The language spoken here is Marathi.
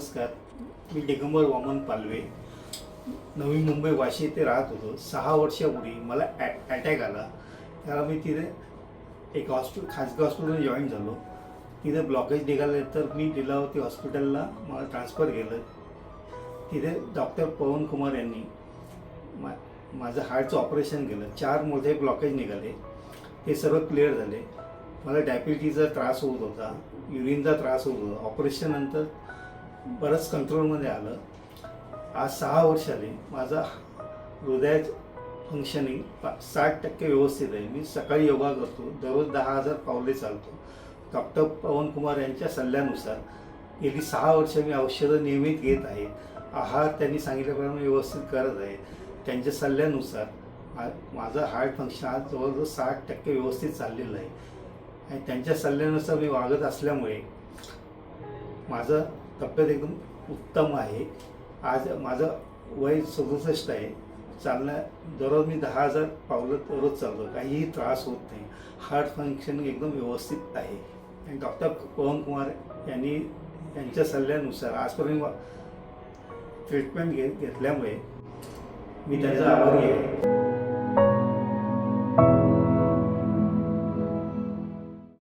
नमस्कार. मी दिगंबर वामन पालवे, नवी मुंबई वाशी येथे राहत होतो. 6 वर्षापूर्वी मला अटॅक आला. त्याला मी तिथे एक खाजगी हॉस्पिटल जॉईन झालो. तिथे ब्लॉकेज निघाले तर मी लीलावती हॉस्पिटलला मला ट्रान्सफर केलं. तिथे डॉक्टर पवन कुमार यांनी माझं हार्टचं ऑपरेशन केलं. 4 मोठे ब्लॉकेज निघाले, ते सर्व क्लिअर झाले. मला डायबिटीजचा त्रास होत होता, युरिनचा त्रास होत होता. ऑपरेशननंतर बरंच कंट्रोलमध्ये आलं. आज 6 वर्षाने माझा हृदयाचं फंक्शनिंग 60% व्यवस्थित आहे. मी सकाळी योगा करतो, दररोज 10,000 पावले चालतो. डॉक्टर पवन कुमार यांच्या सल्ल्यानुसार गेली 6 वर्ष मी औषधं नियमित घेत आहे. आहार त्यांनी सांगितल्याप्रमाणे व्यवस्थित करत आहे. त्यांच्या सल्ल्यानुसार माझं हार्ट फंक्शन आज जवळजवळ 60% व्यवस्थित चाललेलं आहे. आणि त्यांच्या सल्ल्यानुसार मी वागत असल्यामुळे माझं तब्येत एकदम उत्तम आहे. आज माझं वय 67 आहे. दररोज मी 10,000 पावलं दररोज चालतो. काहीही त्रास होत नाही. हार्ट फंक्शन एकदम व्यवस्थित आहे. आणि डॉक्टर पवन कुमार यांनी यांच्या सल्ल्यानुसार आजपर्यंत ट्रीटमेंट घेतल्यामुळे मी त्याचा आभारी आहे.